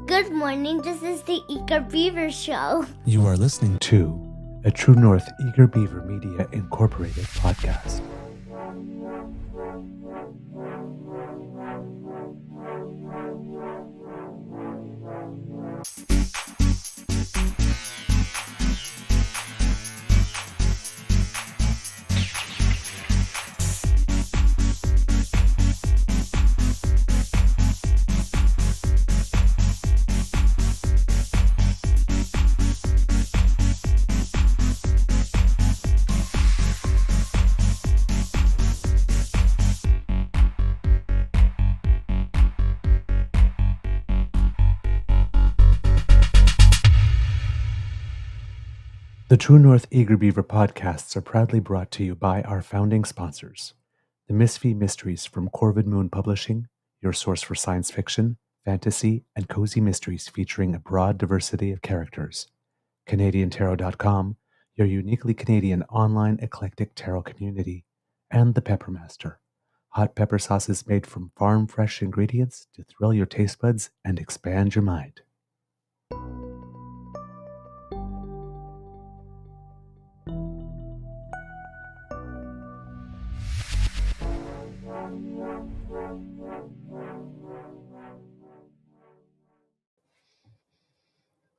Good morning, this is the Eager Beaver Show. You are listening to a True North Eager Beaver Media Incorporated podcast. The True North Eager Beaver podcasts are proudly brought to you by our founding sponsors, the Misfit Mysteries from Corvid Moon Publishing, your source for science fiction, fantasy, and cozy mysteries featuring a broad diversity of characters, CanadianTarot.com, your uniquely Canadian online eclectic tarot community, and the Peppermaster, hot pepper sauces made from farm-fresh ingredients to thrill your taste buds and expand your mind.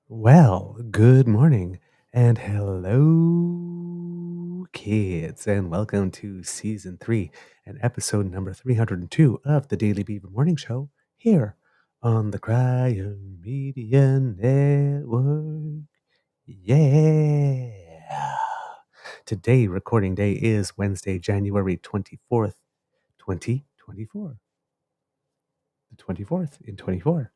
Well, good morning and hello, kids, and welcome to Season 3 and episode number 302 of the Daily Beaver Morning Show here on the Cryo Media Network. Yeah! Today, recording day is Wednesday, January 24th, 2024. The 24th in 24.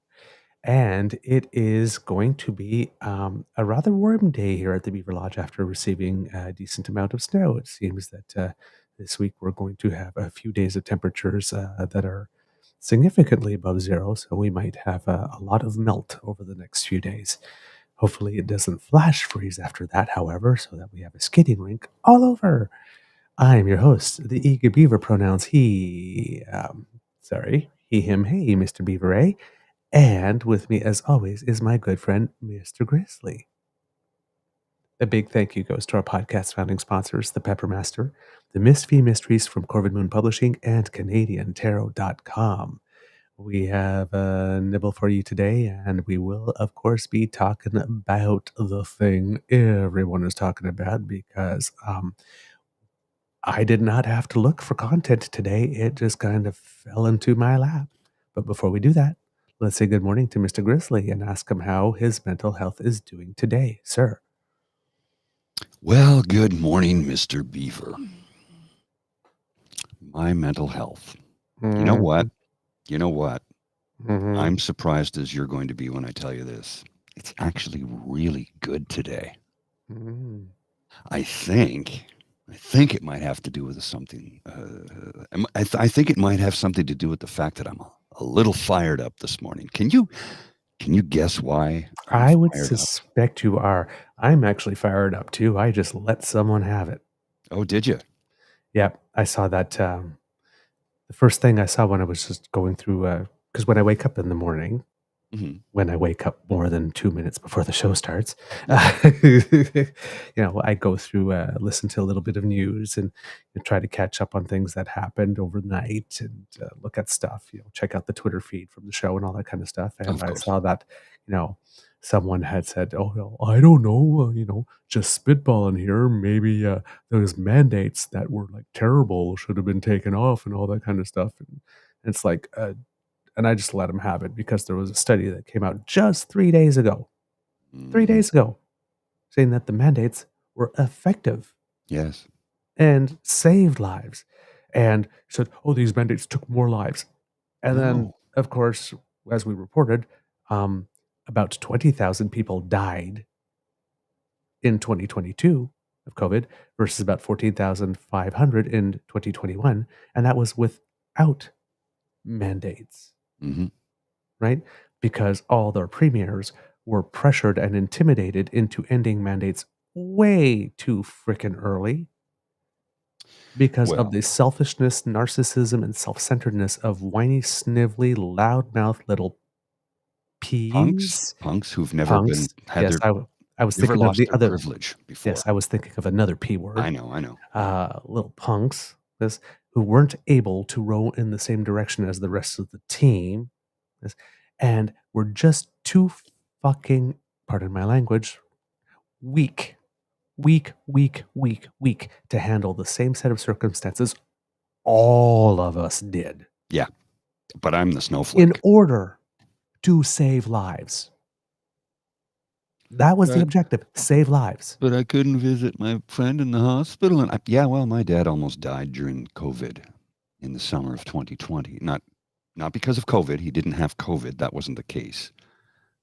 And it is going to be a rather warm day here at the Beaver Lodge after receiving a decent amount of snow. It seems that this week we're going to have a few days of temperatures that are significantly above zero, so we might have a lot of melt over the next few days. Hopefully it doesn't flash freeze after that, however, so that we have a skating rink all over. I'm your host, the Eager Beaver, pronouns he, him, hey, Mr. Beaver, eh? And with me, as always, is my good friend, Mr. Grizzly. A big thank you goes to our podcast founding sponsors, the Peppermaster, the Misfit Mysteries from Corvid Moon Publishing, and CanadianTarot.com. We have a nibble for you today, and we will, of course, be talking about the thing everyone is talking about because I did not have to look for content today. It just kind of fell into my lap. But before we do that, let's say good morning to Mr. Grizzly and ask him how his mental health is doing today, sir. Well, good morning, Mr. Beaver. My mental health. You know what? Mm-hmm. I'm surprised as you're going to be when I tell you this. It's actually really good today. Mm-hmm. I think it might have to do with something. I think it might have something to do with the fact that I'm a little fired up this morning. Can you guess why? I would suspect you are. I'm actually fired up too. I just let someone have it. Oh, did you? Yeah, I saw that. The first thing I saw when I was just going through, because when I wake up in the morning, when I wake up more than 2 minutes before the show starts, I go through, listen to a little bit of news and try to catch up on things that happened overnight and look at stuff, check out the Twitter feed from the show and all that kind of stuff. And I saw that, someone had said, oh, well, I don't know, just spitballing here. Maybe those mandates that were like terrible should have been taken off and all that kind of stuff. And it's like, and I just let him have it because there was a study that came out just 3 days ago. 3 days ago, saying that the mandates were effective. Yes. And saved lives. And said, oh, these mandates took more lives. And then, of course, as we reported, about 20,000 people died in 2022 of COVID versus about 14,500 in 2021. And that was without mandates. Right? Because all their premiers were pressured and intimidated into ending mandates way too frickin' early because of the selfishness, narcissism, and self-centeredness of whiny, snivelly, loudmouth little Punks who've never been Punks. had Yes, their I was never thinking of lost the their other. privilege before. Yes, I was thinking of another P word. I know. Little punks, this who weren't able to row in the same direction as the rest of the team, this, and were just too fucking, pardon my language, weak to handle the same set of circumstances all of us did Yeah, but I'm the snowflake. in order to save lives. That was the objective, save lives. But I couldn't visit my friend in the hospital. And my dad almost died during COVID in the summer of 2020. Not because of COVID. He didn't have COVID. That wasn't the case.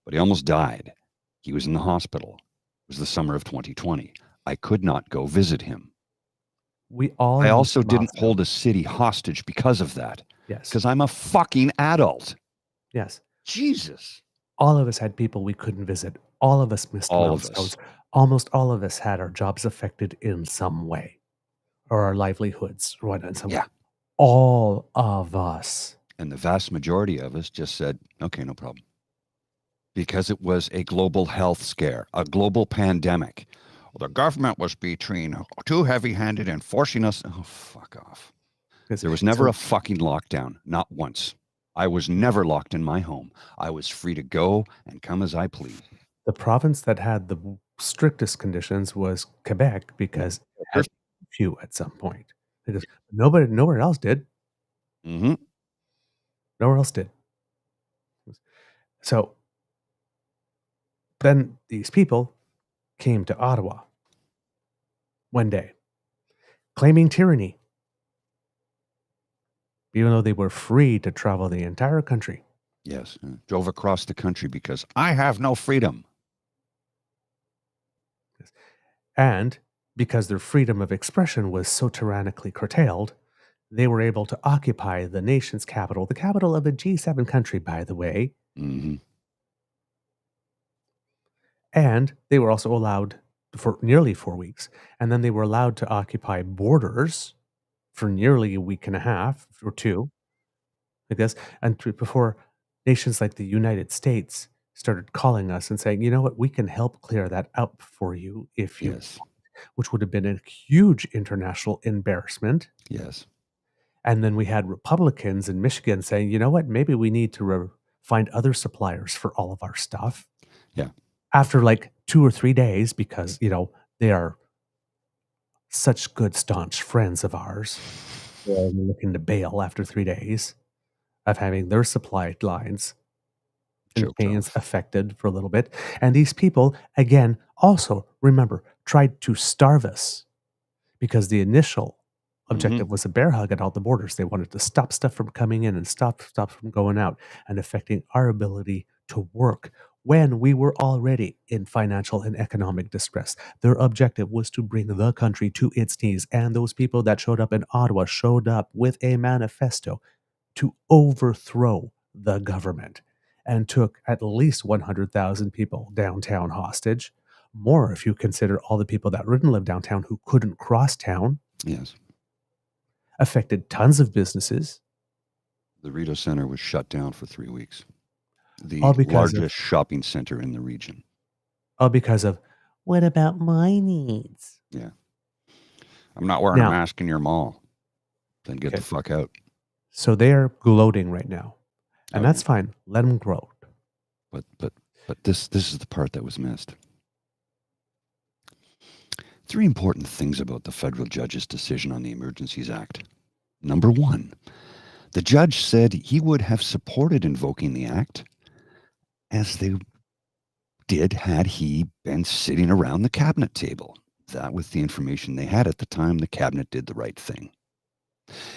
But he almost died. He was in the hospital. It was the summer of 2020. I could not go visit him. I also didn't hold a city hostage because of that. Yes. Because I'm a fucking adult. Yes. Jesus. All of us had people we couldn't visit. All of us missed milestones. Almost all of us had our jobs affected in some way, or our livelihoods, or whatnot. Yeah. All of us. And the vast majority of us just said, okay, no problem. Because it was a global health scare, a global pandemic. Well, the government was being too heavy-handed in forcing us. Oh, fuck off. There was never a fucking lockdown, not once. I was never locked in my home. I was free to go and come as I please. The province that had the strictest conditions was Quebec because it had few at some point. Nowhere else did. Mm-hmm. Nowhere else did. So then these people came to Ottawa one day, claiming tyranny, even though they were free to travel the entire country. Yes, drove across the country because I have no freedom. And because their freedom of expression was so tyrannically curtailed, they were able to occupy the nation's capital, the capital of a G7 country, by the way. Mm-hmm. And they were also allowed for nearly 4 weeks. And then they were allowed to occupy borders for nearly a week and a half or two, I guess. And before nations like the United States started calling us and saying, you know what, we can help clear that up for you if you want, which would have been a huge international embarrassment. Yes. And then we had Republicans in Michigan saying, you know what, maybe we need to find other suppliers for all of our stuff. Yeah. After like 2 or 3 days, because, you know, they are such good, staunch friends of ours. They're looking to bail after 3 days of having their supply lines and chains affected for a little bit. And these people, again, also, remember, tried to starve us because the initial objective was a bear hug at all the borders. They wanted to stop stuff from coming in and stop from going out and affecting our ability to work when we were already in financial and economic distress. Their objective was to bring the country to its knees. And those people that showed up in Ottawa showed up with a manifesto to overthrow the government and took at least 100,000 people downtown hostage. More if you consider all the people that didn't live downtown who couldn't cross town. Yes. Affected tons of businesses. The Rideau Center was shut down for 3 weeks. The largest shopping center in the region. All because of, what about my needs? Yeah. I'm not wearing a mask in your mall. Then get the fuck out. So they're gloating right now. And that's fine. Let them gloat. But this is the part that was missed. 3 important things about the federal judge's decision on the Emergencies Act. Number 1, the judge said he would have supported invoking the act as they did had he been sitting around the cabinet table. That, with the information they had at the time, the cabinet did the right thing.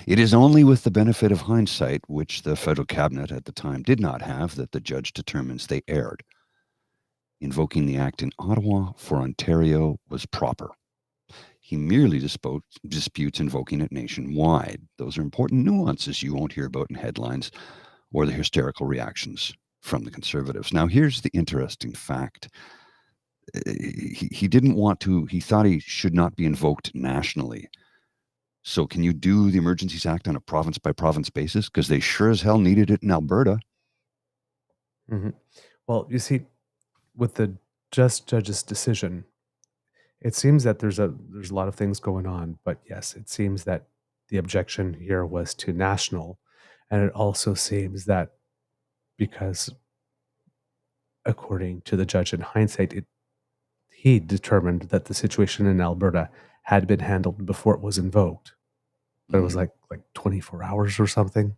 It is only with the benefit of hindsight, which the federal cabinet at the time did not have, that the judge determines they erred. Invoking the act in Ottawa for Ontario was proper. He merely disputes invoking it nationwide. Those are important nuances you won't hear about in headlines or the hysterical reactions from the Conservatives. Now, here's the interesting fact. He didn't want to, he thought he should not be invoked nationally. So can you do the Emergencies Act on a province-by-province basis? Because they sure as hell needed it in Alberta. Mm-hmm. Well, you see, with the judge's decision, it seems that there's a lot of things going on, but yes, it seems that the objection here was to national, and it also seems that because, according to the judge in hindsight, he determined that the situation in Alberta had been handled before it was invoked, but it was like 24 hours or something,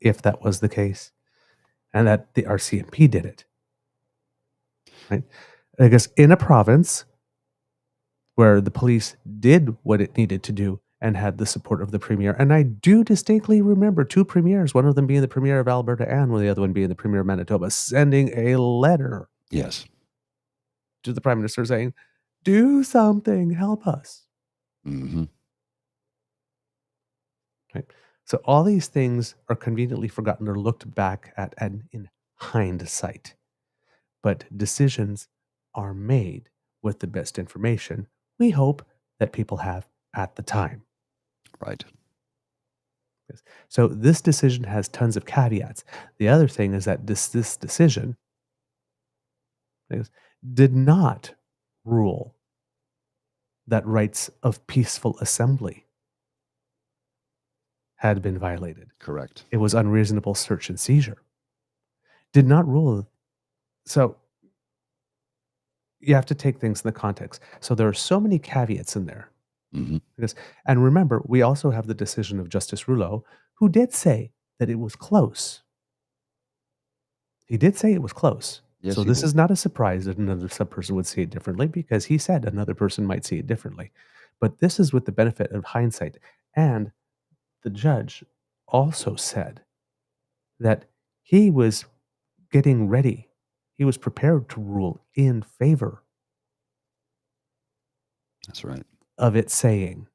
if that was the case, and that the RCMP did it. Right? I guess in a province where the police did what it needed to do and had the support of the premier. And I do distinctly remember two premiers, one of them being the premier of Alberta and the other one being the premier of Manitoba, sending a letter Yes. to the prime minister saying, do something, help us. Mm-hmm. Right? So all these things are conveniently forgotten or looked back at and in hindsight. But decisions are made with the best information we hope that people have at the time. Right. Yes. So this decision has tons of caveats. The other thing is that this decision did not rule that rights of peaceful assembly had been violated. Correct. It was unreasonable search and seizure. Did not rule. So you have to take things in the context. So there are so many caveats in there. Mm-hmm. And remember, we also have the decision of Justice Rouleau, who did say that it was close. He did say it was close. Yes, so this is not a surprise that another person would see it differently, because he said another person might see it differently. But this is with the benefit of hindsight. And the judge also said that he was getting ready. He was prepared to rule in favor. That's right. Of saying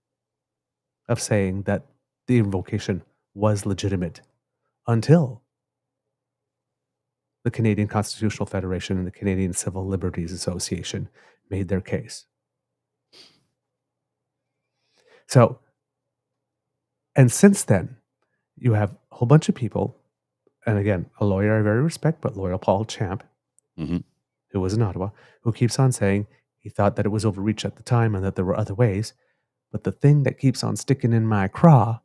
that the invocation was legitimate until the Canadian Constitutional Federation and the Canadian Civil Liberties Association made their case. So, and since then, you have a whole bunch of people, and again, a lawyer I very respect, but lawyer Paul Champ, Mm-hmm. who was in Ottawa, who keeps on saying he thought that it was overreach at the time and that there were other ways. But the thing that keeps on sticking in my craw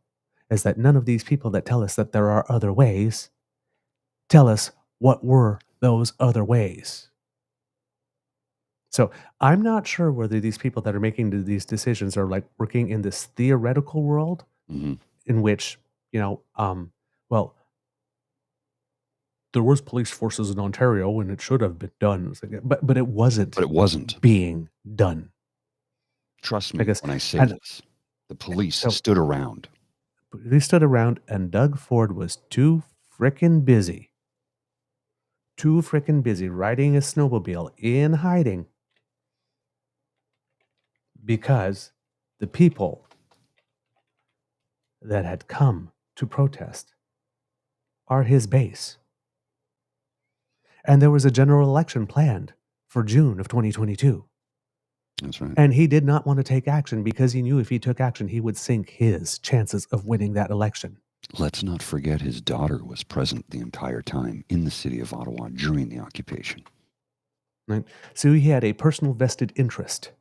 is that none of these people that tell us that there are other ways tell us what were those other ways. So I'm not sure whether these people that are making these decisions are like working in this theoretical world Mm-hmm. in which, well, there was police forces in Ontario and it should have been done. But it wasn't. But it wasn't being done. Trust me when I say this. The police stood around. They stood around, and Doug Ford was too frickin' busy. Riding a snowmobile in hiding, because the people that had come to protest are his base. And there was a general election planned for June of 2022. That's right. And he did not want to take action because he knew if he took action, he would sink his chances of winning that election. Let's not forget his daughter was present the entire time in the city of Ottawa during the occupation. Right? So he had a personal vested interest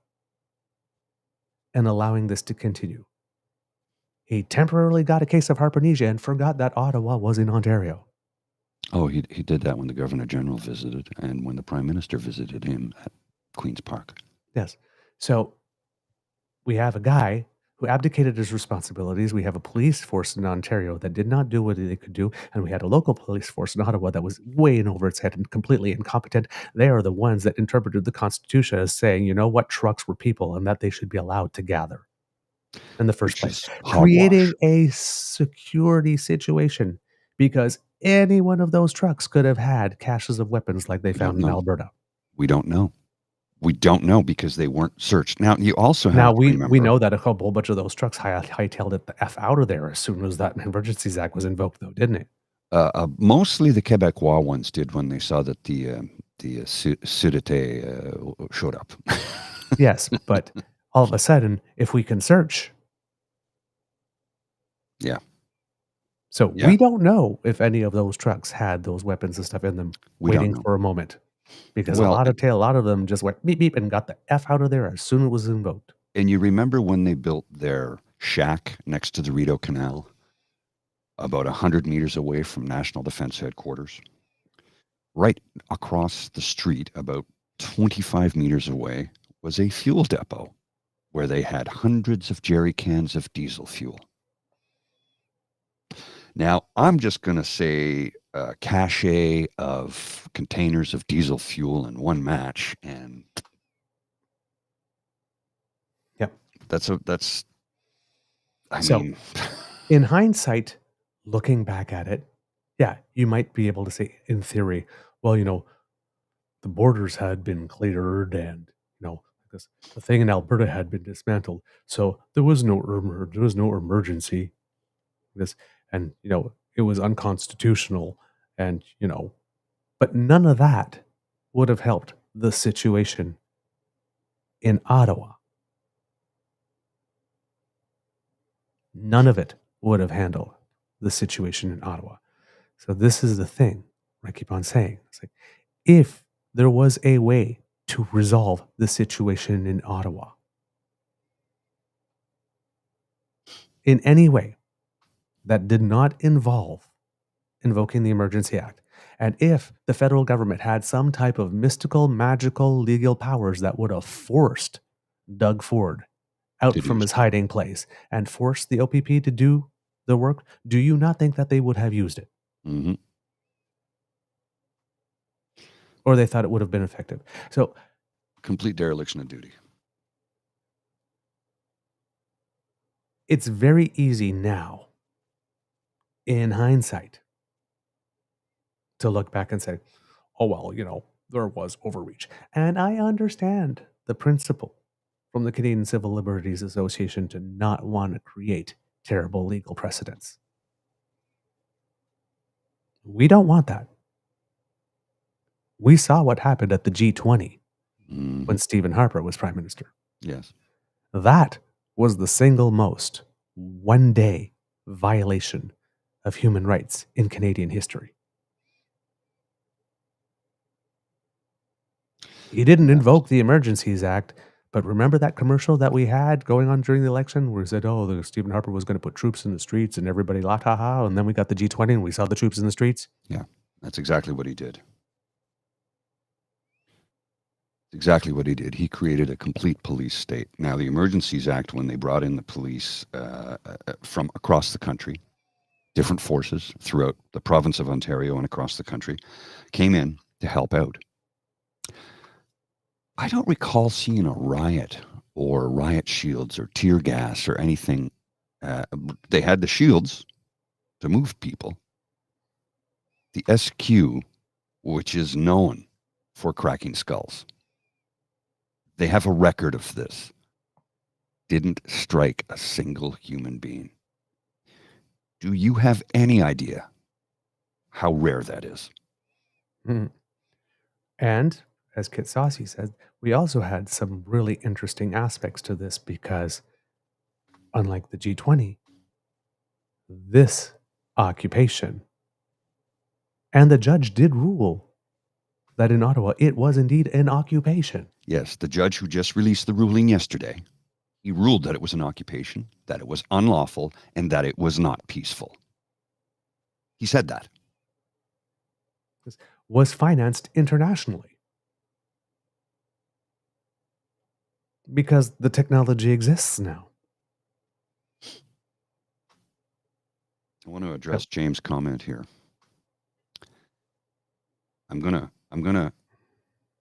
in allowing this to continue. He temporarily got a case of hypernesia and forgot that Ottawa was in Ontario. Oh, he did that when the Governor General visited and when the Prime Minister visited him at Queen's Park. Yes. So we have a guy who abdicated his responsibilities. We have a police force in Ontario that did not do what they could do. And we had a local police force in Ottawa that was way in over its head and completely incompetent. They are the ones that interpreted the Constitution as saying, you know what, trucks were people and that they should be allowed to gather in the first place. Creating a security situation because any one of those trucks could have had caches of weapons like they found in Alberta. We don't know. We don't know because they weren't searched. Now, you also have to remember. We know that a whole bunch of those trucks hightailed it the F out of there as soon as that Emergencies Act was invoked, though, didn't it? Mostly the Quebecois ones did when they saw that the Sûreté showed up. Yes, but all of a sudden, if we can search. Yeah. So we don't know if any of those trucks had those weapons and stuff in them waiting for a moment. because Well, a lot of them just went beep beep and got the F out of there as soon as it was invoked. and you remember when they built their shack next to the Rideau Canal, about 100 meters away from National Defense Headquarters? Right across the street, about 25 meters away, was a fuel depot where they had hundreds of jerry cans of diesel fuel. Now, I'm just going to say a cache of containers of diesel fuel in one match, and Yep. I So- mean, In hindsight, looking back at it, yeah, you might be able to say, in theory, well, the borders had been cleared and, the thing in Alberta had been dismantled. So there was no emergency. And, it was unconstitutional. And, but none of that would have helped the situation in Ottawa. None of it would have handled the situation in Ottawa. So this is the thing I keep on saying. It's like, if there was a way to resolve the situation in Ottawa in any way that did not involve invoking the Emergency Act, and if the federal government had some type of mystical, magical, legal powers that would have forced Doug Ford out To do from his so. hiding place and forced the OPP to do the work, do you not think that they would have used it? mhm. Or they thought it would have been effective? So Complete dereliction of duty. it's very easy now, in hindsight, to look back and say, oh, well, there was overreach. And I understand the principle from the Canadian Civil Liberties Association to not want to create terrible legal precedents. We don't want that. We saw what happened at the G20 Mhm. when Stephen Harper was Prime Minister. Yes. That was the single most one-day violation of human rights in Canadian history. He didn't invoke the Emergencies Act, but remember that commercial that we had going on during the election where he said, oh, Stephen Harper was going to put troops in the streets and everybody laughed, ha ha, and then we got the G20 and we saw the troops in the streets? Yeah, that's exactly what he did. Exactly what he did. He created a complete police state. Now, the Emergencies Act, when they brought in the police from across the country, different forces throughout the province of Ontario and across the country, came in to help out. I don't recall seeing a riot or riot shields or tear gas or anything. They had the shields to move people. The SQ, which is known for cracking skulls, they have a record of this, didn't strike a single human being. Do you have any idea how rare that is? Mhm. And, as Kit Saucy said, we also had some really interesting aspects to this because, unlike the G20, this occupation, and the judge did rule that in Ottawa it was indeed an occupation. Yes, the judge who just released the ruling yesterday, he ruled that it was an occupation, that it was unlawful, and that it was not peaceful. He said that. Was financed internationally. Because the technology exists now. I want to address James' comment here. I'm gonna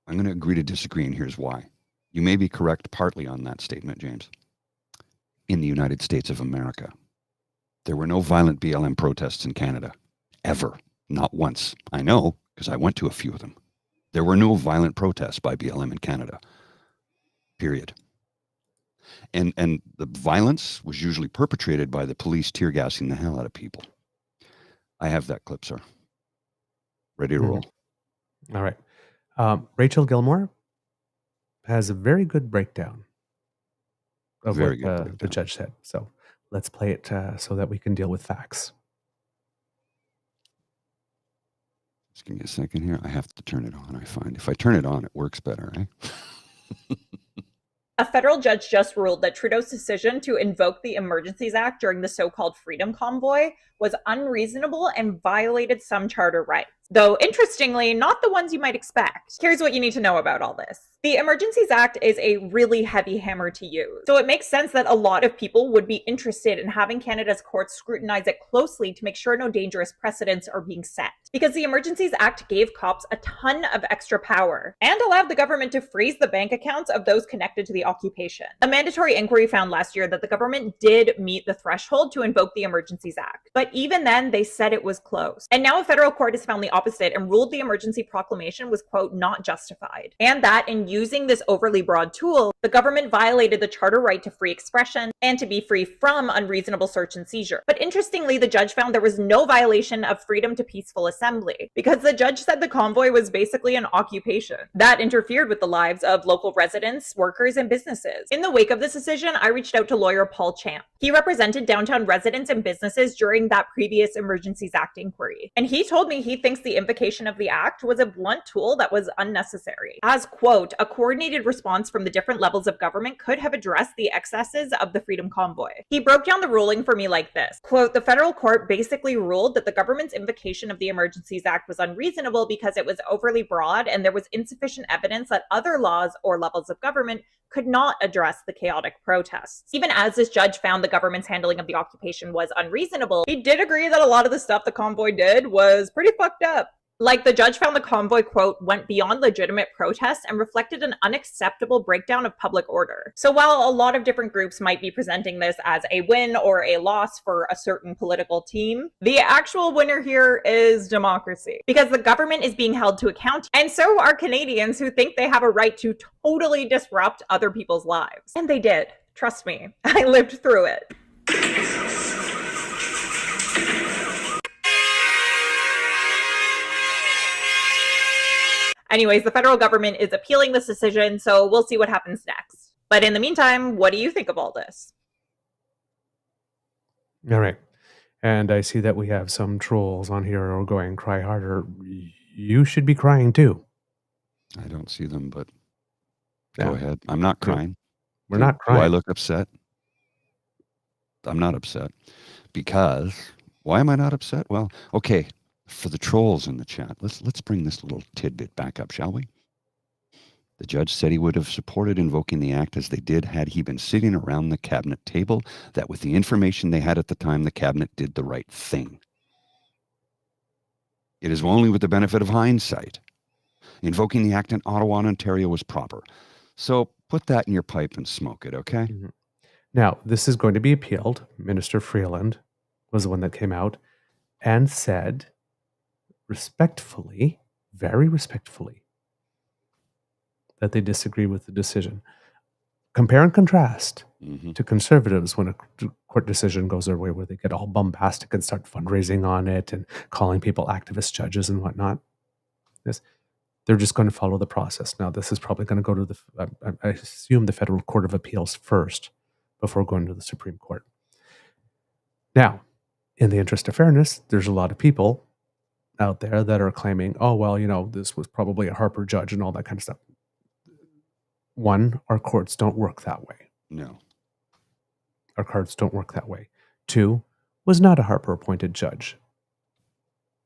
agree to disagree, and here's why. You may be correct partly on that statement, James. In the United States of America, there were no violent BLM protests in Canada, ever. Not once. I know, because I went to a few of them. There were no violent protests by BLM in Canada, period. And the violence was usually perpetrated by the police tear gassing the hell out of people. I have that clip, sir. Ready to roll. All right. Rachel Gilmore has a very good breakdown of Very what good the breakdown. judge said. So let's play it so that we can deal with facts. Just give me a second here. I have to turn it on, I find. If I turn it on, it works better, eh? A federal judge just ruled that Trudeau's decision to invoke the Emergencies Act during the so-called Freedom Convoy was unreasonable and violated some charter rights. Though, interestingly, not the ones you might expect. Here's what you need to know about all this. The Emergencies Act is a really heavy hammer to use, so it makes sense that a lot of people would be interested in having Canada's courts scrutinize it closely to make sure no dangerous precedents are being set. Because the Emergencies Act gave cops a ton of extra power and allowed the government to freeze the bank accounts of those connected to the occupation. A mandatory inquiry found last year that the government did meet the threshold to invoke the Emergencies Act, but even then they said it was close. And now a federal court has found the opposite and ruled the emergency proclamation was, quote, not justified. And that in using this overly broad tool, the government violated the charter right to free expression and to be free from unreasonable search and seizure. But interestingly, the judge found there was no violation of freedom to peaceful assembly, because the judge said the convoy was basically an occupation that interfered with the lives of local residents, workers, and businesses. In the wake of this decision, I reached out to lawyer Paul Champ. He represented downtown residents and businesses during that previous Emergencies Act inquiry. And he told me he thinks the invocation of the act was a blunt tool that was unnecessary. As, quote, a coordinated response from the different levels of government could have addressed the excesses of the Freedom Convoy. He broke down the ruling for me like this, quote, the federal court basically ruled that the government's invocation of the Emergencies Act was unreasonable because it was overly broad and there was insufficient evidence that other laws or levels of government could not address the chaotic protests. Even as this judge found the government's handling of the occupation was unreasonable, he did agree that a lot of the stuff the convoy did was pretty fucked up. Like, the judge found the convoy, quote, went beyond legitimate protests and reflected an unacceptable breakdown of public order. So while a lot of different groups might be presenting this as a win or a loss for a certain political team, the actual winner here is democracy. Because the government is being held to account, and so are Canadians who think they have a right to totally disrupt other people's lives. And they did. Trust me. I lived through it. Anyways, the federal government is appealing this decision, so we'll see what happens next. But in the meantime, what do you think of all this? All right. And I see that we have some trolls on here who are going, cry harder. You should be crying too. I don't see them, but go ahead. I'm not crying. We're not crying. Do I look upset? I'm not upset. Because, why am I not upset? Well, okay. For the trolls in the chat, let's bring this little tidbit back up, shall we? The judge said he would have supported invoking the act as they did had he been sitting around the cabinet table, that with the information they had at the time, the cabinet did the right thing. It is only with the benefit of hindsight. Invoking the act in Ottawa and Ontario was proper. So put that in your pipe and smoke it, okay? Mm-hmm. Now, this is going to be appealed. Minister Freeland was the one that came out and said, respectfully, very respectfully, that they disagree with the decision. Compare and contrast to conservatives when a court decision goes their way, where they get all bombastic and start fundraising on it and calling people activist judges and whatnot. They're just going to follow the process. Now, this is probably going to go to the, I assume, the Federal Court of Appeals first before going to the Supreme Court. Now, in the interest of fairness, there's a lot of people out there that are claiming, oh, well, this was probably a Harper judge and all that kind of stuff. One, our courts don't work that way. No. Our courts don't work that way. Two, was not a Harper appointed judge.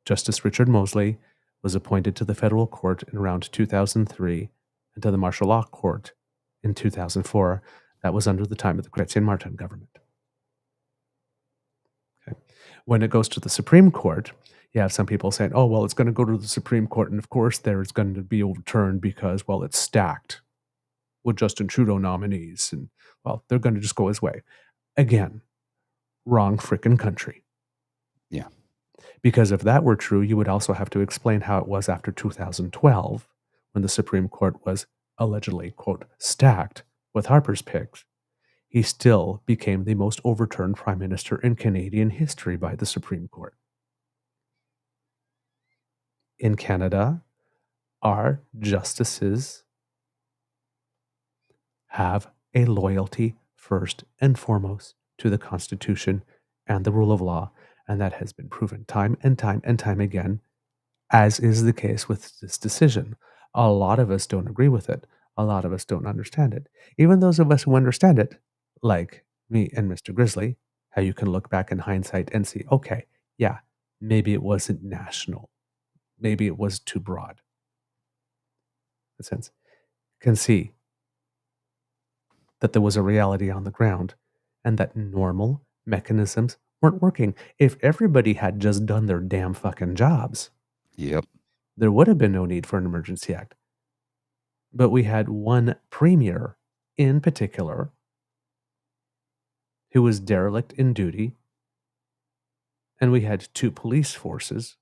Justice Richard Mosley was appointed to the federal court in around 2003 and to the martial law court in 2004. That was under the time of the Chrétien Martin government. Okay. When it goes to the Supreme Court, you have some people saying, oh, well, it's going to go to the Supreme Court, and of course there's going to be overturned because, well, it's stacked with Justin Trudeau nominees, and, well, they're going to just go his way. Again, wrong frickin' country. Yeah. Because if that were true, you would also have to explain how it was after 2012, when the Supreme Court was allegedly, quote, stacked with Harper's picks. He still became the most overturned prime minister in Canadian history by the Supreme Court. In Canada, our justices have a loyalty first and foremost to the Constitution and the rule of law, and that has been proven time and time and time again as is the case with this decision. A lot of us don't agree with it. A lot of us don't understand it. Even those of us who understand it, like me and Mr. Grizzly, how you can look back in hindsight and see, okay, yeah, maybe it wasn't national. Maybe it was too broad. In a sense, can see that there was a reality on the ground and that normal mechanisms weren't working. If everybody had just done their damn fucking jobs, Yep. there would have been no need for an emergency act. But we had one premier in particular who was derelict in duty, and we had two police forces,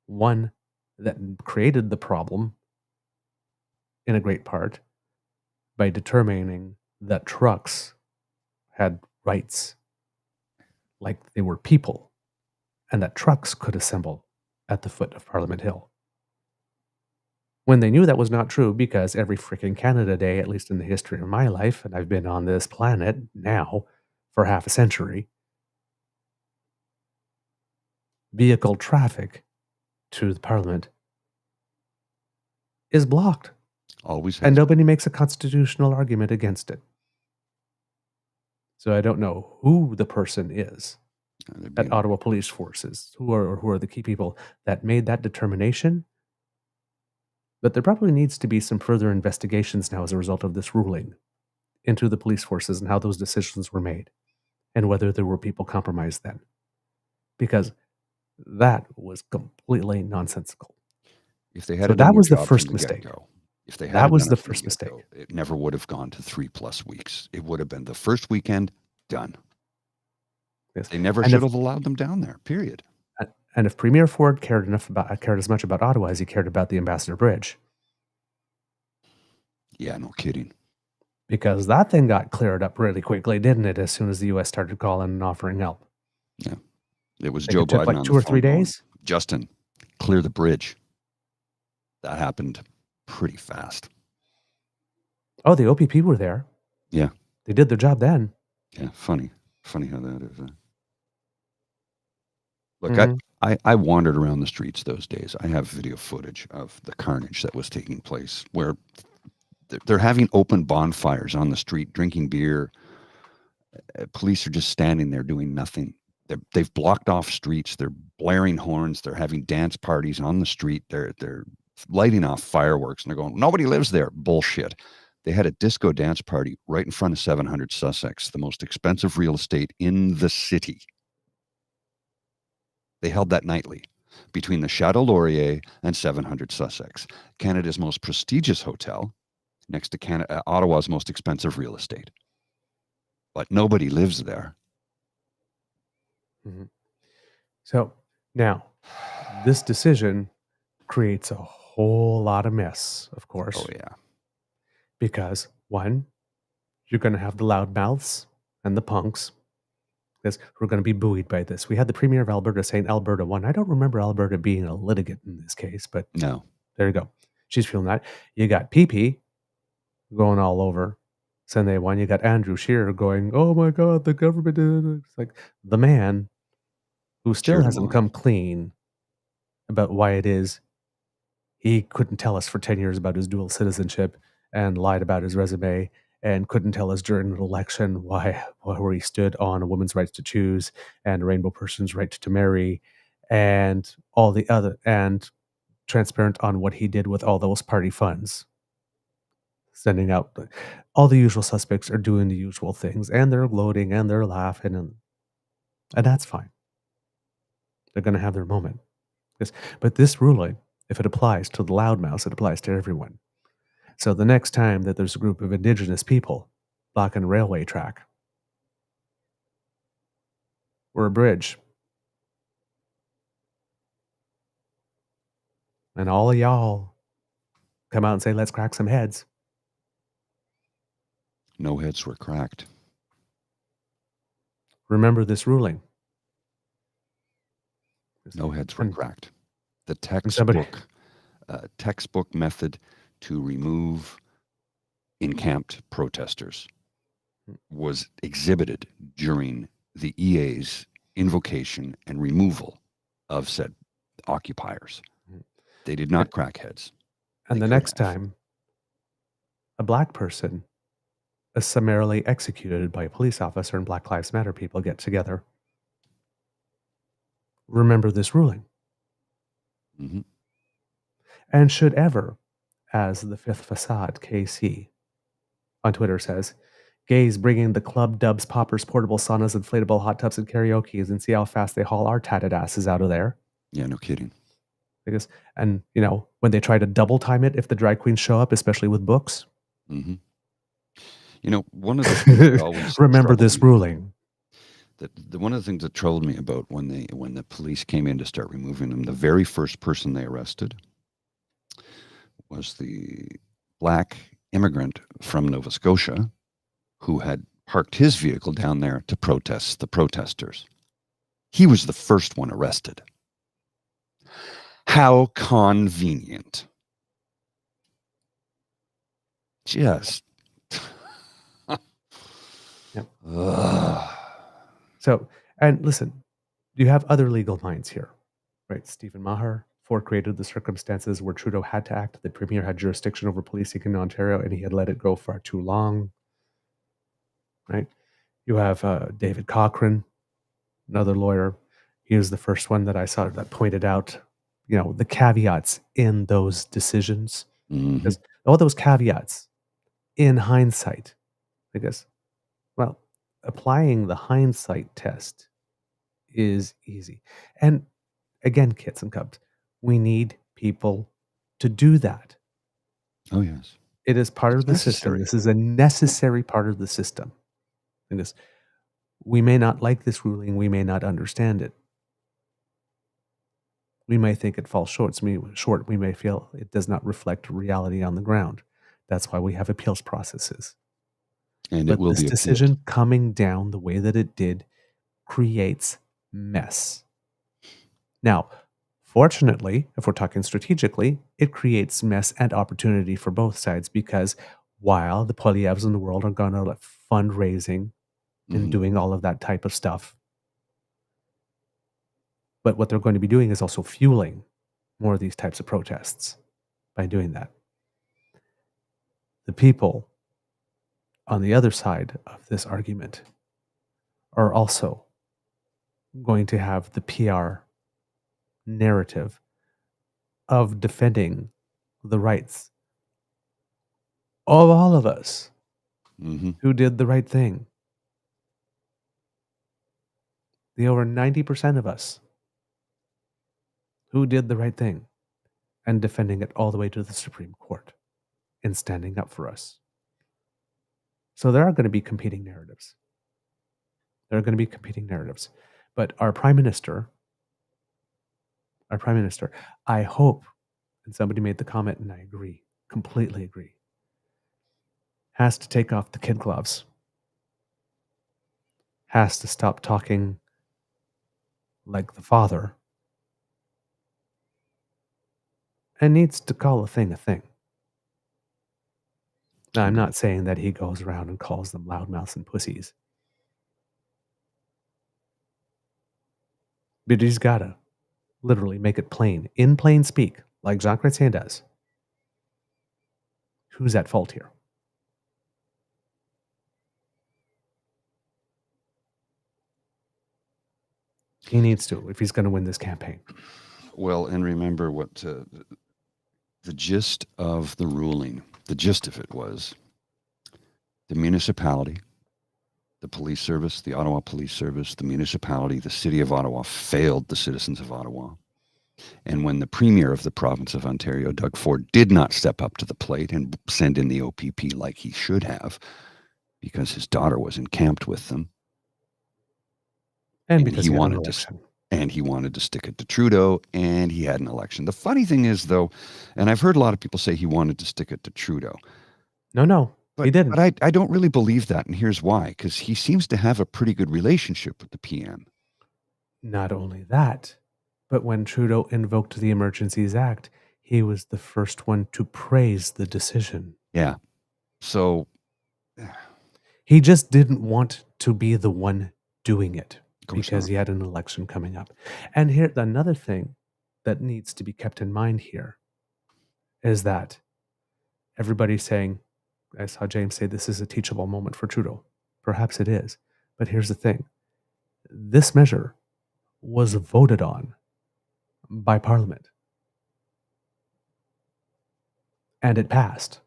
one that created the problem in a great part by determining that trucks had rights like they were people, and that trucks could assemble at the foot of Parliament Hill. When they knew that was not true, because every freaking Canada Day, at least in the history of my life, and I've been on this planet now for half a century, vehicle traffic to the Parliament is blocked. Always has. And nobody makes a constitutional argument against it. So I don't know who the person is at Ottawa Police Forces, who are the key people that made that determination. But there probably needs to be some further investigations now as a result of this ruling into the police forces and how those decisions were made and whether there were people compromised then. Because that was completely nonsensical. If they had So done that their was the job first from the mistake. get-go, if they had That was done the it from first mistake. get-go, it never would have gone to 3+ weeks. It would have been the first weekend done. Yes. They never And should if- have allowed them down there, period. And if Premier Ford cared as much about Ottawa as he cared about the Ambassador Bridge, Yeah, no kidding. because that thing got cleared up really quickly, didn't it? As soon as the U.S. started calling and offering help, It was Like, Joe it took Biden like on 2 the or 3 phone going, days. Justin, clear the bridge. That happened pretty fast. Oh, the OPP were there. Yeah. They did their job then. Yeah, funny how that is. Look, Mhm. I wandered around the streets those days. I have video footage of the carnage that was taking place where they're having open bonfires on the street, drinking beer. Police are just standing there doing nothing. They've blocked off streets. They're blaring horns. They're having dance parties on the street. They're lighting off fireworks, and they're going, nobody lives there. Bullshit. They had a disco dance party right in front of 700 Sussex, the most expensive real estate in the city. They held that nightly between the Chateau Laurier and 700 Sussex, Canada's most prestigious hotel, next to Ottawa's most expensive real estate. But nobody lives there. Mhm. So now, this decision creates a whole lot of mess, of course. Oh, yeah. Because, one, you're going to have the loudmouths and the punks, because we're going to be buoyed by this. We had the Premier of Alberta saying Alberta won. I don't remember Alberta being a litigant in this case, but No. there you go. She's feeling that. You got PP going all over saying they won. You got Andrew Scheer going, oh my God, the government did it. It's like the man who still Cheered him hasn't on. come clean about why it is he couldn't tell us for 10 years about his dual citizenship and lied about his resume and couldn't tell us during an election where he stood on a woman's right to choose and a rainbow person's right to marry and all the other, and transparent on what he did with all those party funds. Sending out all the usual suspects are doing the usual things, and they're gloating and they're laughing, and that's fine. They're going to have their moment. But this ruling, if it applies to the loudmouths, it applies to everyone. So the next time that there's a group of Indigenous people blocking a railway track or a bridge, and all of y'all come out and say, let's crack some heads, No heads were cracked. remember this ruling. No heads were And- cracked. The somebody- textbook method to remove encamped protesters was exhibited during the EA's invocation and removal of said occupiers. Mhm. They did not crack heads. And They the could next have. time a black person is summarily executed by a police officer and Black Lives Matter people get together, remember this ruling. Mhm. And should ever, as the Fifth Facade KC on Twitter says, gays bringing the club dubs, poppers, portable saunas, inflatable hot tubs, and karaoke's and see how fast they haul our tatted asses out of there. Yeah, no kidding. Because, and you know, when they try to double time it, if the drag queens show up, especially with books, hmm You know, one of the things that always remember troubled this me, ruling. one of the things that troubled me about when the police came in to start removing them, the very first person they arrested was the black immigrant from Nova Scotia who had parked his vehicle down there to protest the protesters. He was the first one arrested. How convenient. Just. Yep. Ugh. So, and listen, you have other legal minds here, right? Stephen Maher created the circumstances where Trudeau had to act. The Premier had jurisdiction over policing in Ontario, and he had let it go far too long, right? You have David Cochrane, another lawyer. He was the first one that I saw that pointed out, you know, the caveats in those decisions. Mhm. Because all those caveats, in hindsight, because, well, applying the hindsight test is easy. And again, kits and cubs, we need people to do that. Oh, yes. It is part It's of the system. necessary. This is a necessary part of the system. And this, we may not like this ruling. We may not understand it. We may think it falls short. We may feel it does not reflect reality on the ground. That's why we have appeals processes. And But it will this be appealed. decision coming down the way that it did creates mess. Now, fortunately, if we're talking strategically, it creates mess and opportunity for both sides because while the Poilievres in the world are going out fundraising and Mhm. doing all of that type of stuff, but what they're going to be doing is also fueling more of these types of protests by doing that. The people on the other side of this argument are also going to have the PR narrative of defending the rights of all of us Mhm. who did the right thing. The over 90% of us who did the right thing and defending it all the way to the Supreme Court and standing up for us. So there are going to be competing narratives. But our Prime Minister, I hope, and somebody made the comment and I agree, completely agree, has to take off the kid gloves, has to stop talking like the father, and needs to call a thing a thing. Now, I'm not saying that he goes around and calls them loudmouths and pussies. But he's got to literally make it plain, in plain speak, like Jean Chrétien does. Who's at fault here? He needs to, if he's going to win this campaign. Well, and remember what the gist of the ruling, the gist of it was the municipality, the police service, the Ottawa Police Service, the municipality, the city of Ottawa failed the citizens of Ottawa. And when the premier of the province of Ontario, Doug Ford, did not step up to the plate and send in the OPP like he should have, because his daughter was encamped with them, And because he had an election. And he wanted to stick it to Trudeau, and he had an election. The funny thing is, though, and I've heard a lot of people say he wanted to stick it to Trudeau. No, he didn't. But I don't really believe that, and here's why. Because he seems to have a pretty good relationship with the PM. Not only that, but when Trudeau invoked the Emergencies Act, he was the first one to praise the decision. Yeah. So he just didn't want to be the one doing it because he had an election coming up. And here, another thing that needs to be kept in mind here is that everybody's saying, I saw James say this is a teachable moment for Trudeau. Perhaps it is. But here's the thing. This measure was voted on by Parliament. And it passed.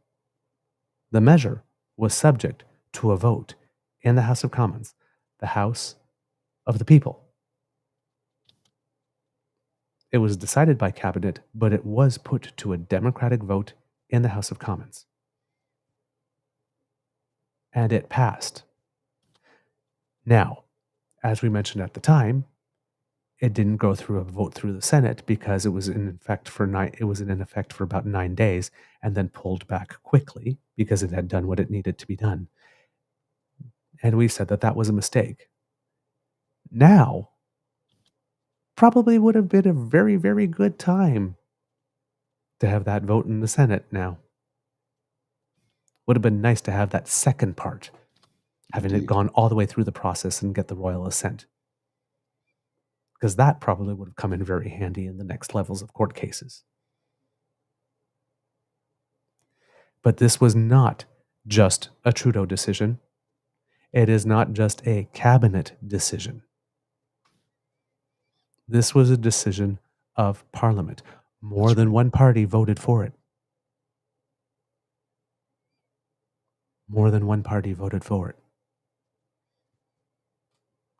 The measure was subject to a vote in the House of Commons, the House of the People. It was decided by Cabinet, but it was put to a democratic vote in the House of Commons. And it passed. Now, as we mentioned at the time, it didn't go through a vote through the Senate because it was in effect for about 9 days and then pulled back quickly because it had done what it needed to be done. And we said that that was a mistake. Now, probably would have been a very, very good time to have that vote in the Senate now. Would have been nice to have that second part, having it gone all the way through the process and get the royal assent. Because that probably would have come in very handy in the next levels of court cases. But this was not just a Trudeau decision. It is not just a cabinet decision. This was a decision of Parliament. More than one party voted for it. More than one party voted for it.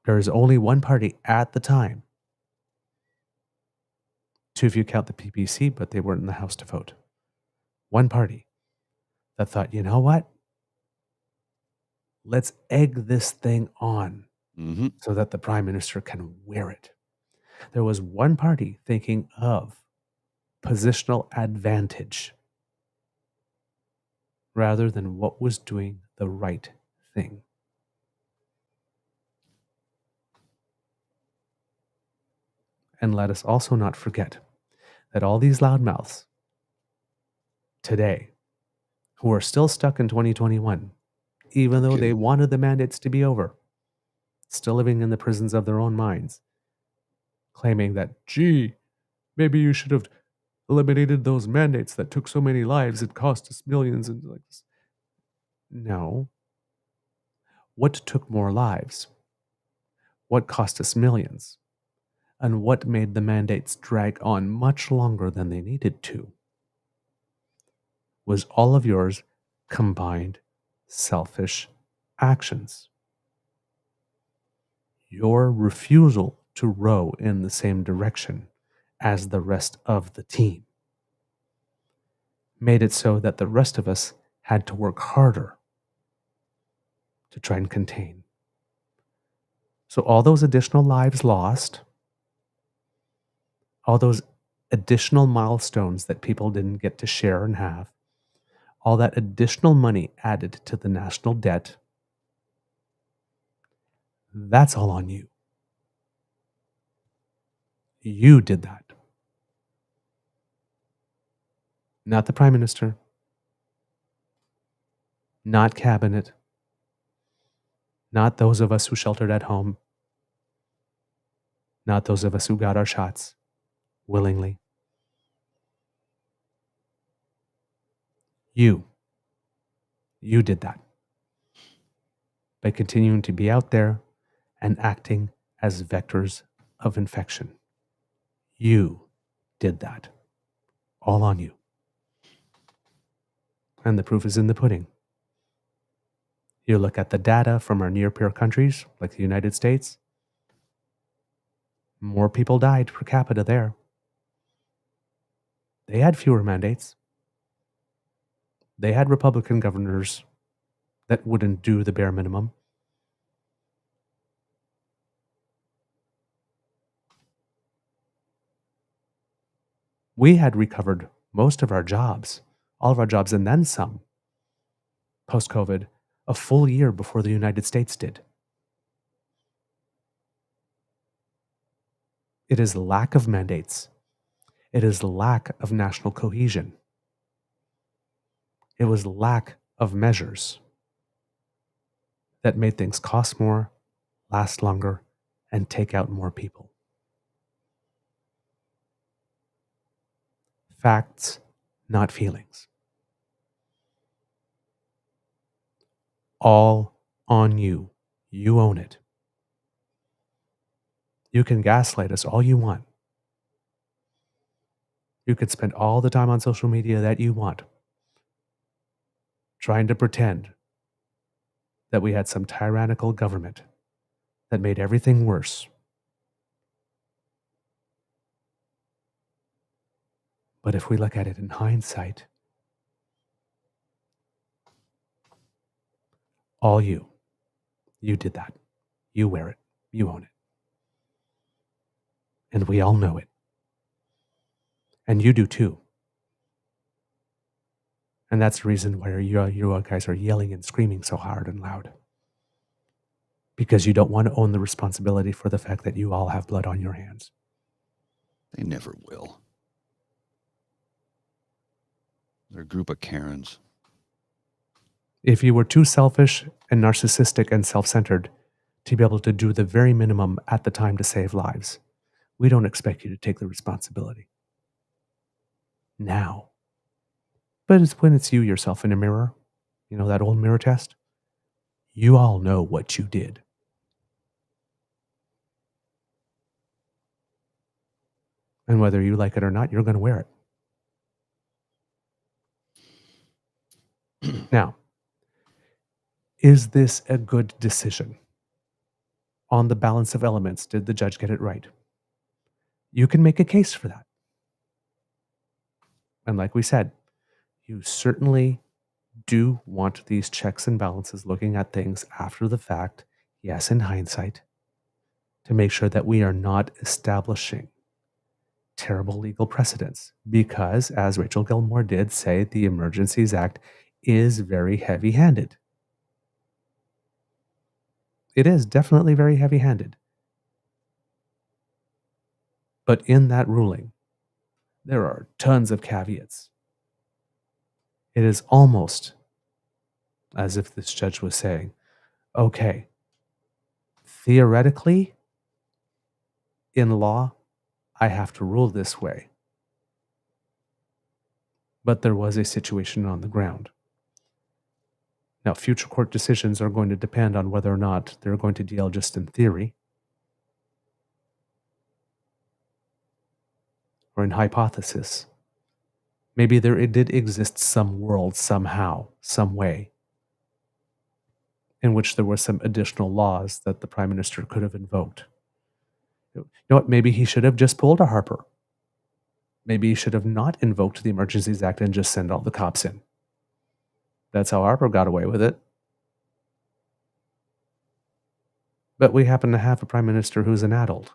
There is only one party at the time, two if you count the PPC, but they weren't in the House to vote. One party that thought, you know what? Let's egg this thing on so that the Prime Minister can wear it. There was one party thinking of positional advantage rather than what was doing the right thing. And let us also not forget that all these loudmouths today who are still stuck in 2021, even though they wanted the mandates to be over, still living in the prisons of their own minds, claiming that, gee, maybe you should have eliminated those mandates that took so many lives, it cost us millions. And like this. No. What took more lives? What cost us millions? And what made the mandates drag on much longer than they needed to was all of yours combined selfish actions. Your refusal to row in the same direction as the rest of the team made it so that the rest of us had to work harder to try and contain. So all those additional lives lost, all those additional milestones that people didn't get to share and have, all that additional money added to the national debt, that's all on you. You did that. Not the Prime Minister, not Cabinet, not those of us who sheltered at home, not those of us who got our shots willingly. You did that by continuing to be out there and acting as vectors of infection. You did that. All on you. And the proof is in the pudding. You look at the data from our near-peer countries, like the United States, more people died per capita there. They had fewer mandates. They had Republican governors that wouldn't do the bare minimum. We had recovered most of our jobs, all of our jobs, and then some, post-COVID, a full year before the United States did. It is lack of mandates. It is lack of national cohesion. It was lack of measures that made things cost more, last longer, and take out more people. Facts, not feelings. All on you. You own it. You can gaslight us all you want. You can spend all the time on social media that you want trying to pretend that we had some tyrannical government that made everything worse. But if we look at it in hindsight, all you did that. You wear it. You own it. And we all know it. And you do too. And that's the reason why you guys are yelling and screaming so hard and loud. Because you don't want to own the responsibility for the fact that you all have blood on your hands. They never will. They're a group of Karens. If you were too selfish and narcissistic and self-centered to be able to do the very minimum at the time to save lives, we don't expect you to take the responsibility. Now. But it's when it's you yourself in a mirror, you know, that old mirror test, you all know what you did. And whether you like it or not, you're going to wear it. Now, is this a good decision? On the balance of elements, did the judge get it right? You can make a case for that. And like we said, you certainly do want these checks and balances looking at things after the fact, yes, in hindsight, to make sure that we are not establishing terrible legal precedents. Because, as Rachel Gilmore did say, the Emergencies Act is very heavy-handed. It is definitely very heavy-handed. But in that ruling, there are tons of caveats. It is almost as if this judge was saying, okay, theoretically, in law, I have to rule this way. But there was a situation on the ground. Now, future court decisions are going to depend on whether or not they're going to deal just in theory or in hypothesis. Maybe there did exist some world somehow, some way, in which there were some additional laws that the Prime Minister could have invoked. You know what? Maybe he should have just pulled a Harper. Maybe he should have not invoked the Emergencies Act and just sent all the cops in. That's how Harper got away with it. But we happen to have a Prime Minister who's an adult.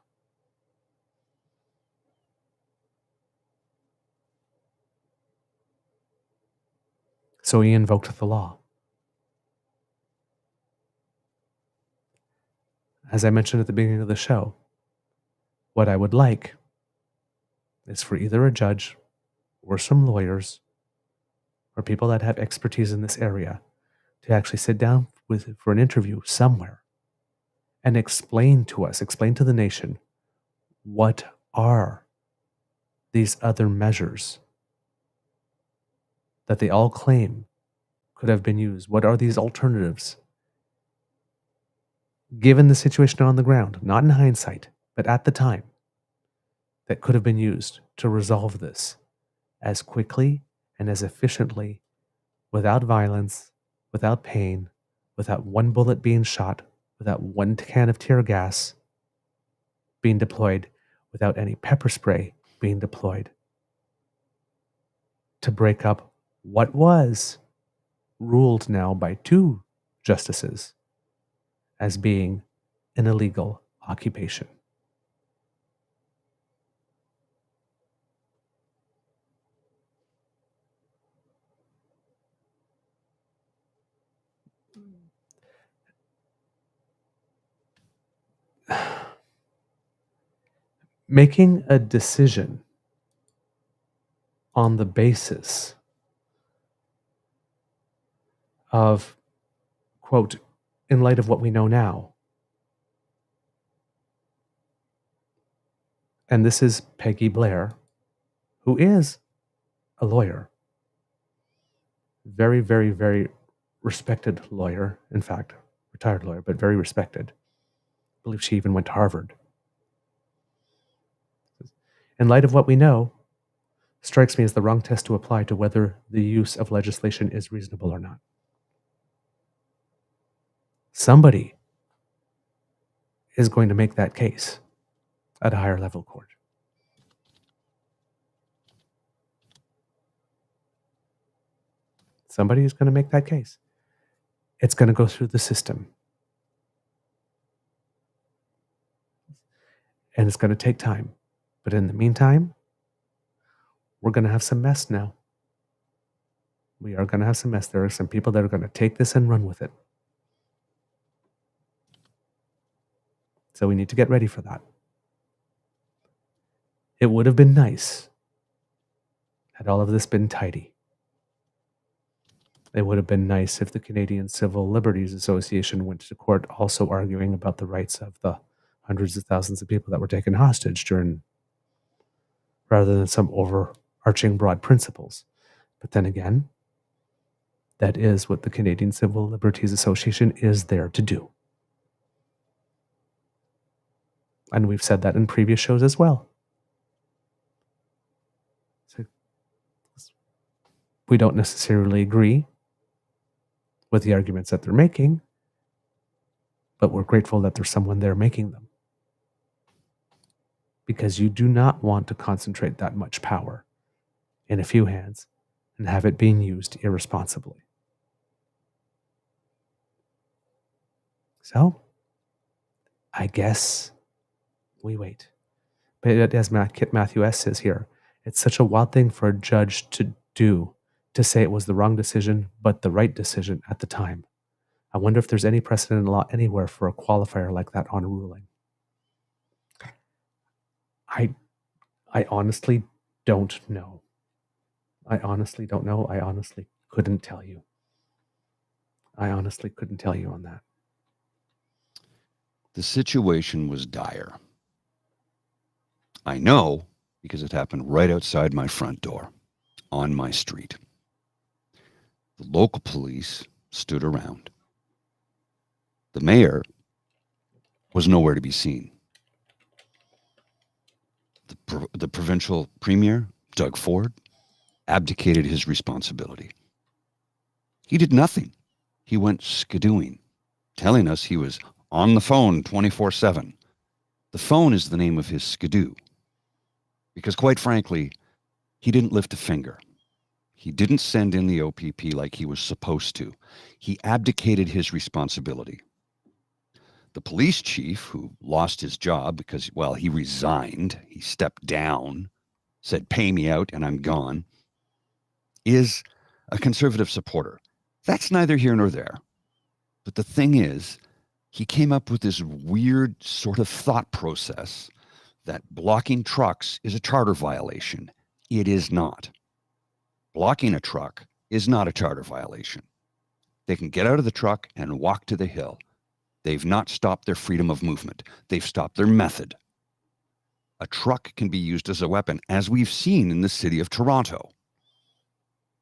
So he invoked the law. As I mentioned at the beginning of the show, what I would like is for either a judge or some lawyers or people that have expertise in this area to actually sit down for an interview somewhere and explain to the nation, what are these other measures that they all claim could have been used? What are these alternatives? Given the situation on the ground, not in hindsight, but at the time, that could have been used to resolve this as quickly and as efficiently, without violence, without pain, without one bullet being shot, without one can of tear gas being deployed, without any pepper spray being deployed, to break up what was ruled now by 2 justices as being an illegal occupation. Making a decision on the basis of, quote, in light of what we know now. And this is Peggy Blair, who is a lawyer. Very, very, very respected lawyer. In fact, retired lawyer, but very respected. I believe she even went to Harvard. In light of what we know, strikes me as the wrong test to apply to whether the use of legislation is reasonable or not. Somebody is going to make that case at a higher level court. Somebody is going to make that case. It's going to go through the system. And it's going to take time. But in the meantime, we're going to have some mess now. We are going to have some mess. There are some people that are going to take this and run with it. So we need to get ready for that. It would have been nice had all of this been tidy. It would have been nice if the Canadian Civil Liberties Association went to court also arguing about the rights of the hundreds of thousands of people that were taken hostage during, rather than some overarching broad principles. But then again, that is what the Canadian Civil Liberties Association is there to do. And we've said that in previous shows as well. So we don't necessarily agree with the arguments that they're making, but we're grateful that there's someone there making them. Because you do not want to concentrate that much power in a few hands and have it being used irresponsibly. So, I guess we wait. But as Matthew S. says here, it's such a wild thing for a judge to do, to say it was the wrong decision, but the right decision at the time. I wonder if there's any precedent in law anywhere for a qualifier like that on a ruling. I honestly don't know. I honestly don't know. I honestly couldn't tell you. I honestly couldn't tell you on that. The situation was dire. I know because it happened right outside my front door, on my street. The local police stood around. The mayor was nowhere to be seen. The provincial premier, Doug Ford, abdicated his responsibility. He did nothing. He went skidooing, telling us he was on the phone 24/7. The phone is the name of his skidoo. Because quite frankly, he didn't lift a finger. He didn't send in the OPP like he was supposed to. He abdicated his responsibility. The police chief, who lost his job because, well, he resigned, he stepped down, said, pay me out and I'm gone, is a conservative supporter. That's neither here nor there. But the thing is, he came up with this weird sort of thought process that blocking trucks is a charter violation. It is not. Blocking a truck is not a charter violation. They can get out of the truck and walk to the hill. They've not stopped their freedom of movement. They've stopped their method. A truck can be used as a weapon, as we've seen in the city of Toronto.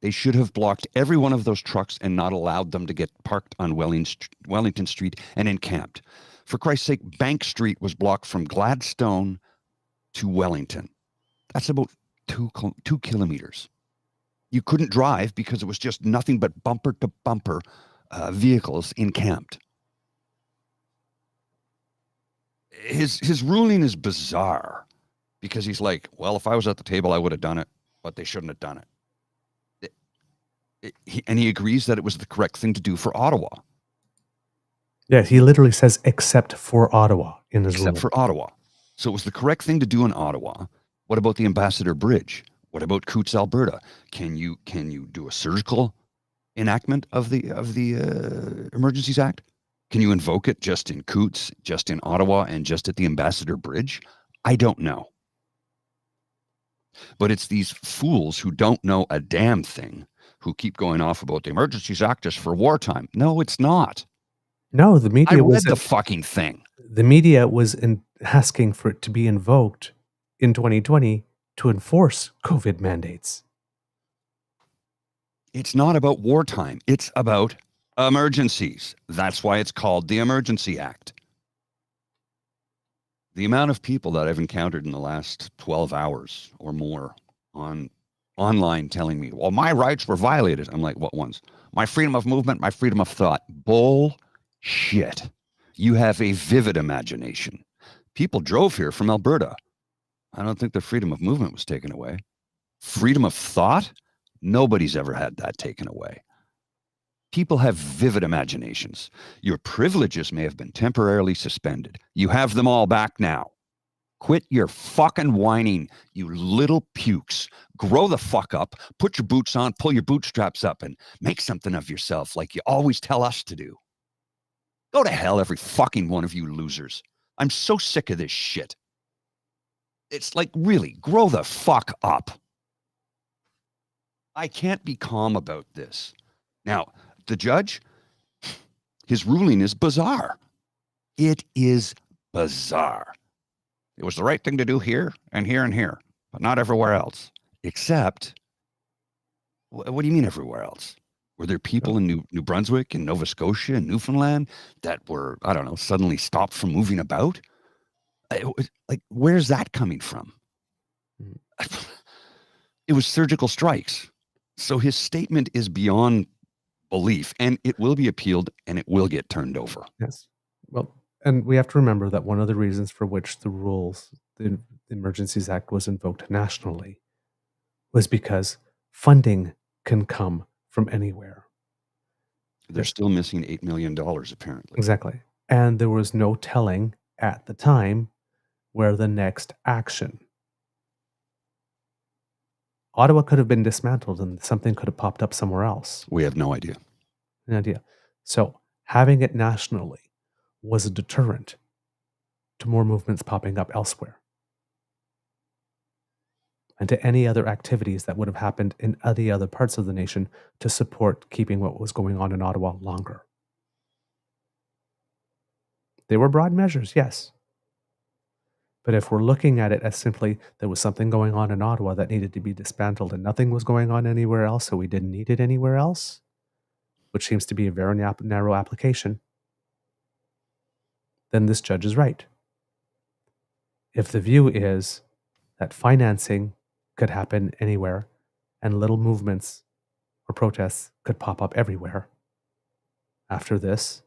They should have blocked every one of those trucks and not allowed them to get parked on Wellington Street and encamped. For Christ's sake, Bank Street was blocked from Gladstone to Wellington. That's about 2 kilometers. You couldn't drive because it was just nothing but bumper-to-bumper vehicles encamped. His ruling is bizarre because he's like, well, if I was at the table, I would have done it, but they shouldn't have done it. And he agrees that it was the correct thing to do for Ottawa. Yeah, he literally says, except for Ottawa in his ruling. Except for Ottawa. So it was the correct thing to do in Ottawa. What about the Ambassador Bridge? What about Coutts, Alberta? Can you do a surgical enactment of the Emergencies Act? Can you invoke it just in Coutts, just in Ottawa, and just at the Ambassador Bridge? I don't know. But it's these fools who don't know a damn thing who keep going off about the Emergencies Act is for wartime. No, it's not. No, the media I read the fucking thing. The media was asking for it to be invoked in 2020 to enforce COVID mandates. It's not about wartime. It's about emergencies. That's why it's called the Emergency Act. The amount of people that I've encountered in the last 12 hours or more online telling me, well, my rights were violated. I'm like, what ones? My freedom of movement, my freedom of thought. Bullshit. You have a vivid imagination. People drove here from Alberta. I don't think their freedom of movement was taken away. Freedom of thought? Nobody's ever had that taken away. People have vivid imaginations. Your privileges may have been temporarily suspended. You have them all back now. Quit your fucking whining, you little pukes. Grow the fuck up, put your boots on, pull your bootstraps up, and make something of yourself like you always tell us to do. Go to hell, every fucking one of you losers. I'm so sick of this shit. It's like, really, grow the fuck up. I can't be calm about this. Now, the judge, his ruling is bizarre. It is bizarre. It was the right thing to do here and here and here, but not everywhere else. Except, what do you mean everywhere else? Were there people in New Brunswick and Nova Scotia and Newfoundland that were, I don't know, suddenly stopped from moving about? Like, where's that coming from? It was surgical strikes. So his statement is beyond belief, and it will be appealed, and it will get turned over. Yes. Well, and we have to remember that one of the reasons for which the rules, the Emergencies Act, was invoked nationally was because funding can come from anywhere. They're still missing $8 million, apparently. Exactly. And there was no telling at the time where the next action. Ottawa could have been dismantled and something could have popped up somewhere else. We have no idea. No idea. So having it nationally was a deterrent to more movements popping up elsewhere and to any other activities that would have happened in any other parts of the nation to support keeping what was going on in Ottawa longer. They were broad measures, yes. But if we're looking at it as simply there was something going on in Ottawa that needed to be dismantled and nothing was going on anywhere else, so we didn't need it anywhere else, which seems to be a very narrow application, then this judge is right. If the view is that financing could happen anywhere and little movements or protests could pop up everywhere after this,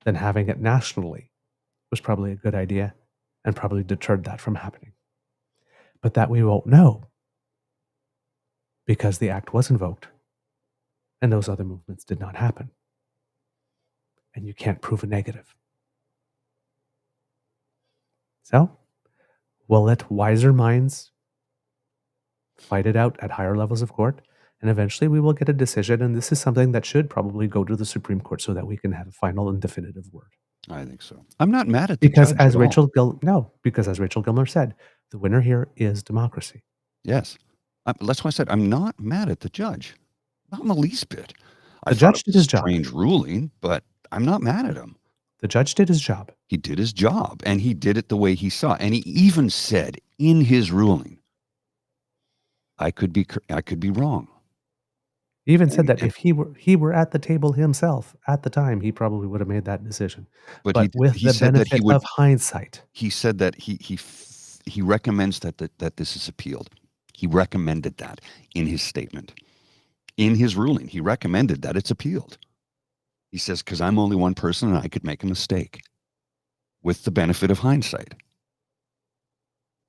then having it nationally was probably a good idea and probably deterred that from happening. But that we won't know because the act was invoked and those other movements did not happen. And you can't prove a negative. So, we'll let wiser minds fight it out at higher levels of court, and eventually we will get a decision, and this is something that should probably go to the Supreme Court so that we can have a final and definitive word. I think so. I'm not mad at the because judge as at all. because as Rachel Gilmer said, the winner here is democracy. Yes. That's why I said I'm not mad at the judge. Not in the least bit. The judge did his job. Strange ruling, but I'm not mad at him. The judge did his job. He did his job, and he did it the way he saw. And he even said in his ruling, I could be wrong. He even said that if he were at the table himself at the time, he probably would have made that decision. But with the benefit of hindsight, he said that he recommends that this is appealed. He recommended that in his statement. In his ruling, he recommended that it's appealed. He says, because I'm only one person and I could make a mistake with the benefit of hindsight.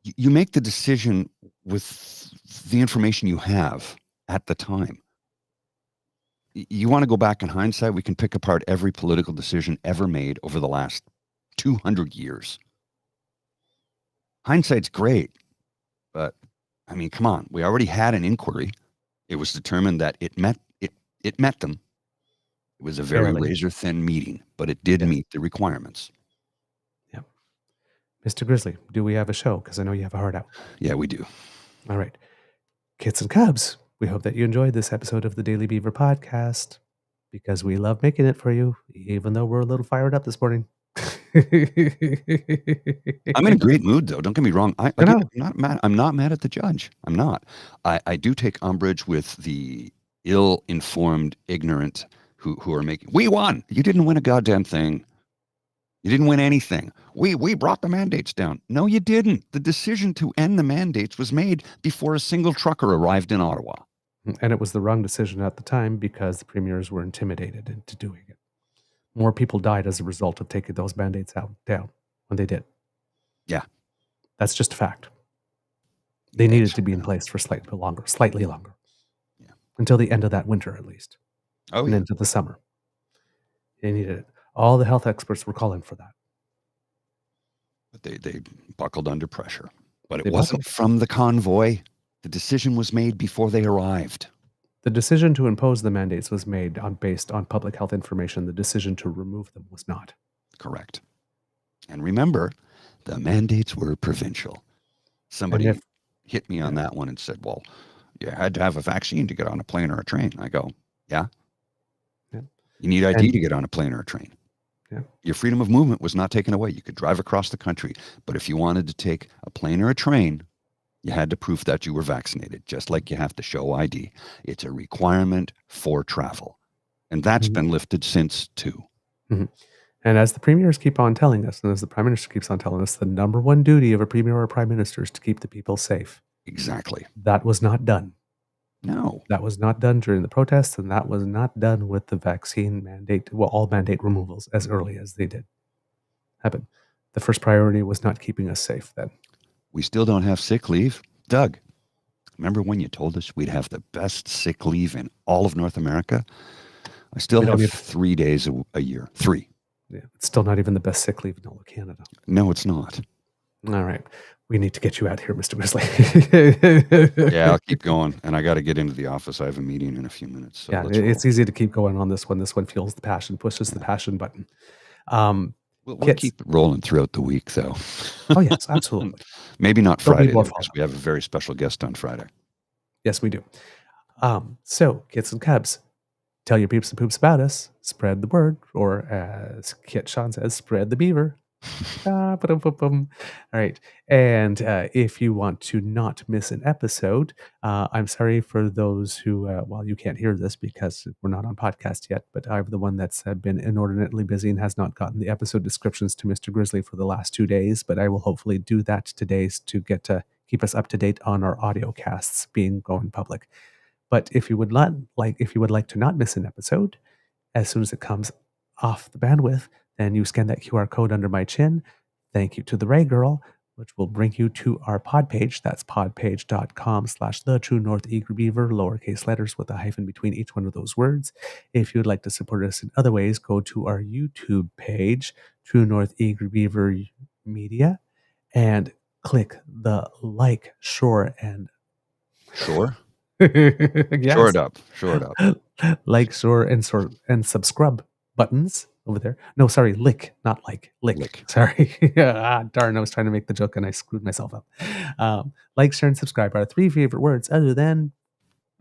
You make the decision with the information you have at the time. You want to go back in hindsight, we can pick apart every political decision ever made over the last 200 years. Hindsight's great, but I mean, come on. We already had an inquiry. It was determined that it met them. It was a very razor-thin meeting, but it did meet the requirements. Yeah. Mr. Grizzly, do we have a show? Because I know you have a heart out. Yeah, we do. All right. Kids and Cubs, we hope that you enjoyed this episode of the Daily Beaver podcast because we love making it for you, even though we're a little fired up this morning. I'm in a great mood, though. Don't get me wrong. I Again, know. I'm not mad. I'm not mad at the judge. I'm not. I do take umbrage with the ill-informed, ignorant who are making. We won. You didn't win a goddamn thing. You didn't win anything. We brought the mandates down. No, you didn't. The decision to end the mandates was made before a single trucker arrived in Ottawa. And it was the wrong decision at the time because the premiers were intimidated into doing it. More people died as a result of taking those mandates down when they did. Yeah. That's just a fact. They needed to be in place for slightly longer. Yeah. Until the end of that winter, at least. Oh, and yeah. into the summer. They needed it. All the health experts were calling for that. But they buckled under pressure. But They it wasn't buckled. from the convoy. The decision was made before they arrived. The decision to impose the mandates was made based on public health information. The decision to remove them was not. Correct. And remember, the mandates were provincial. Somebody hit me on that one and said, well, you had to have a vaccine to get on a plane or a train. I go, yeah. You need ID to get on a plane or a train. Yeah. Your freedom of movement was not taken away. You could drive across the country. But if you wanted to take a plane or a train, you had to prove that you were vaccinated, just like you have to show ID. It's a requirement for travel. And that's been lifted since too. Mm-hmm. And as the premiers keep on telling us, and as the prime minister keeps on telling us, the number one duty of a premier or a prime minister is to keep the people safe. Exactly. That was not done. No. That was not done during the protests, and that was not done with the vaccine mandate, well, all mandate removals as early as they did happen. The first priority was not keeping us safe then. We still don't have sick leave. Doug, remember when you told us we'd have the best sick leave in all of North America? I still have 3 days a year. 3. Yeah, it's still not even the best sick leave in all of Canada. No, it's not. All right. We need to get you out here, Mr. Grizzly. Yeah, I'll keep going. And I got to get into the office. I have a meeting in a few minutes. So yeah, it's easy to keep going on this one. This one feels the passion, pushes the passion button. We'll keep it rolling throughout the week, though. Oh, yes, absolutely. Maybe not Friday, because we have a very special guest on Friday. Yes, we do. So, kids and cubs, tell your peeps and poops about us. Spread the word, or as Kit Sean says, spread the beaver. All right. And if you want to not miss an episode, I'm sorry for those who, well, you can't hear this because we're not on podcast yet, but I'm the one that's been inordinately busy and has not gotten the episode descriptions to Mr. Grizzly for the last 2 days, but I will hopefully do that today to get to keep us up to date on our audio casts being going public. But if you would like to not miss an episode, as soon as it comes off the bandwidth, then you scan that QR code under my chin. Thank you to the Ray Girl, which will bring you to our pod page. That's podpage.com/TheTrueNorthEagerBeaver, lowercase letters with a hyphen between each one of those words. If you'd like to support us in other ways, go to our YouTube page, True North Eager Beaver Media, and click the like, shore, and... Sure? Yes. Shore it up. Like, shore, and subscribe buttons over there. No, sorry, lick, not like. Lick. Sorry. Darn, I was trying to make the joke and I screwed myself up. Like, share, and subscribe are 3 favorite words other than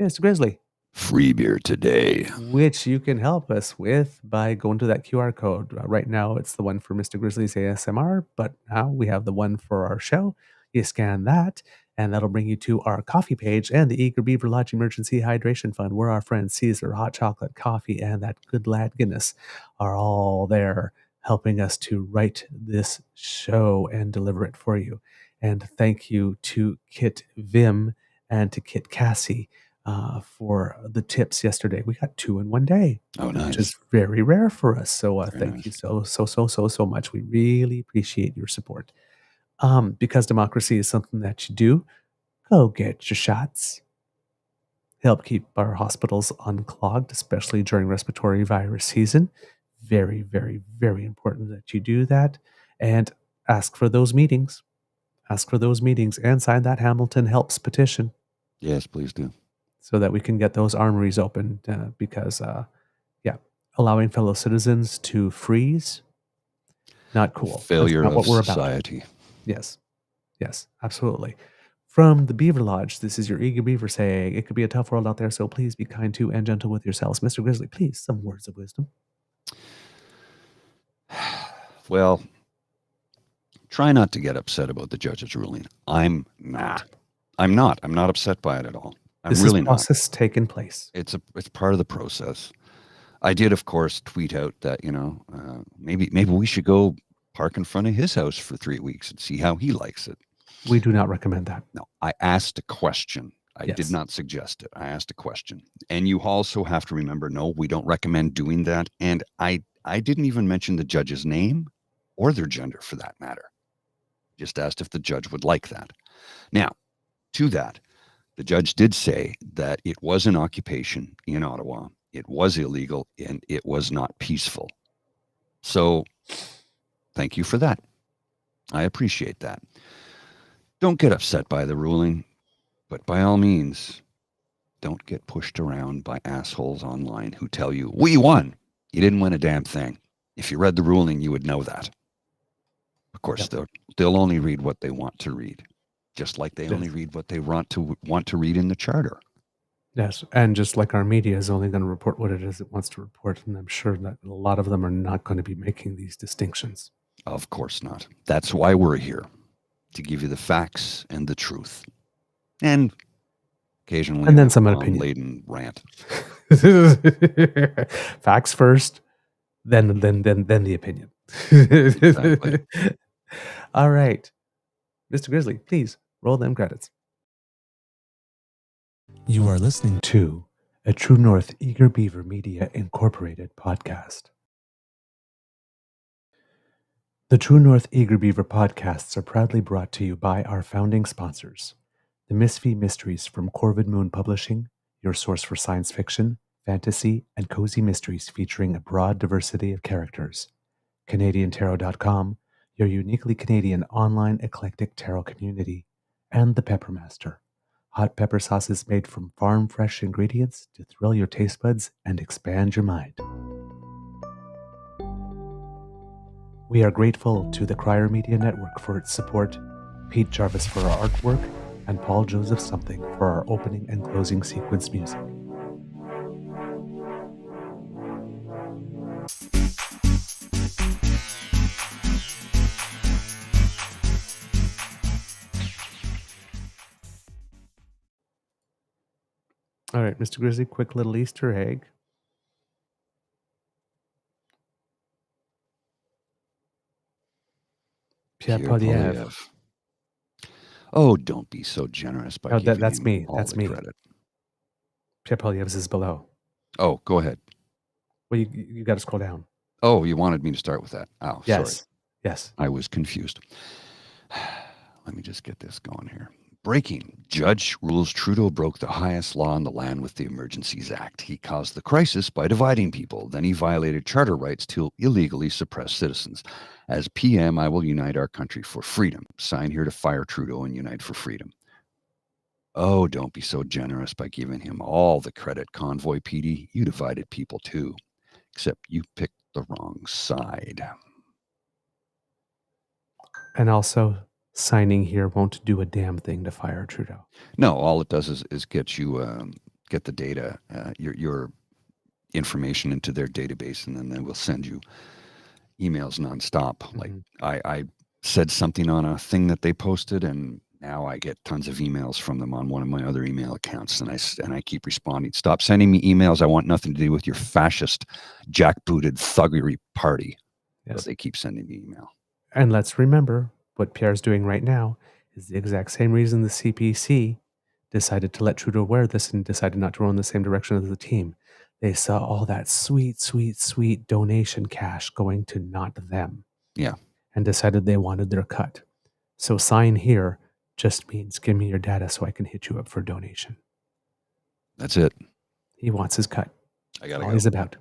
Mr. Grizzly. Free beer today. Which you can help us with by going to that QR code. Right now, it's the one for Mr. Grizzly's ASMR, but now we have the one for our show. You scan that, and that'll bring you to our coffee page and the Eager Beaver Lodge Emergency Hydration Fund, where our friends Caesar, Hot Chocolate, Coffee, and that good lad Guinness are all there helping us to write this show and deliver it for you. And thank you to Kit Vim and to Kit Cassie for the tips yesterday. We got 2 in one day. Oh, nice. Which is very rare for us. So thank you so much. We really appreciate your support. Because democracy is something that you do, go get your shots. Help keep our hospitals unclogged, especially during respiratory virus season. Very, very, very important that you do that. And ask for those meetings. Ask for those meetings and sign that Hamilton Helps petition. Yes, please do. So that we can get those armories open because, allowing fellow citizens to freeze, not cool. Failure That's not of what we're society. About. Yes, absolutely. From the Beaver Lodge, this is your Eager Beaver saying, it could be a tough world out there, so please be kind to and gentle with yourselves. Mr. Grizzly, please, some words of wisdom. Well, Try not to get upset about the judge's ruling. I'm not. I'm not upset by it at all. I'm This really is process taking place. It's part of the process. I did, of course, tweet out that, maybe we should go park in front of his house for 3 weeks and see how he likes it. We do not recommend that. No, I asked a question. I Yes. did not suggest it. I asked a question. And you also have to remember, no, we don't recommend doing that. And I didn't even mention the judge's name or their gender for that matter. Just asked if the judge would like that. Now, to that, the judge did say that it was an occupation in Ottawa. It was illegal and it was not peaceful. So thank you for that. I appreciate that. Don't get upset by the ruling, but by all means, don't get pushed around by assholes online who tell you, we won. You didn't win a damn thing. If you read the ruling, you would know that. Of course, they'll only read what they want to read, just like they only read what they want to read in the charter. Yes, and just like our media is only going to report what it is it wants to report, and I'm sure that a lot of them are not going to be making these distinctions. Of course not. That's why we're here, to give you the facts and the truth, and occasionally, and then some opinion laden rant. Facts first, then the opinion. Exactly. All right, Mr. Grizzly, please roll them credits. You are listening to a True North Eager Beaver Media Incorporated podcast. The True North Eager Beaver podcasts are proudly brought to you by our founding sponsors, the Misfit Mysteries from Corvid Moon Publishing, your source for science fiction, fantasy, and cozy mysteries featuring a broad diversity of characters, CanadianTarot.com, your uniquely Canadian online eclectic tarot community, and the Peppermaster, hot pepper sauces made from farm-fresh ingredients to thrill your taste buds and expand your mind. We are grateful to the Crier Media Network for its support, Pete Jarvis for our artwork, and Paul Joseph Something for our opening and closing sequence music. All right, Mr. Grizzly, quick little Easter egg. Pierre Polyev. Oh, don't be so generous by giving that's him me. all That's the me. credit. Pierre Polyev's is below. Oh, go ahead. Well, you got to scroll down. Oh, you wanted me to start with that. Oh, yes. Sorry. Yes. I was confused. Let me just get this going here. Breaking. Judge rules Trudeau broke the highest law in the land with the Emergencies Act. He caused the crisis by dividing people. Then he violated charter rights to illegally suppress citizens. As PM, I will unite our country for freedom. Sign here to fire Trudeau and unite for freedom. Oh, don't be so generous by giving him all the credit, Convoy PD. You divided people too, except you picked the wrong side. And also, signing here won't do a damn thing to fire Trudeau. No, all it does is get you get the data, your information into their database, and then they will send you emails nonstop. Mm-hmm. Like I said something on a thing that they posted, and now I get tons of emails from them on one of my other email accounts, and I keep responding. Stop sending me emails. I want nothing to do with your fascist, jackbooted thuggery party. Yes. But they keep sending me email. And let's remember, what Pierre's doing right now is the exact same reason the CPC decided to let Trudeau wear this and decided not to roll in the same direction as the team. They saw all that sweet, sweet, sweet donation cash going to not them. Yeah. And decided they wanted their cut. So sign here just means give me your data so I can hit you up for a donation. That's it. He wants his cut. I gotta all go. He's about.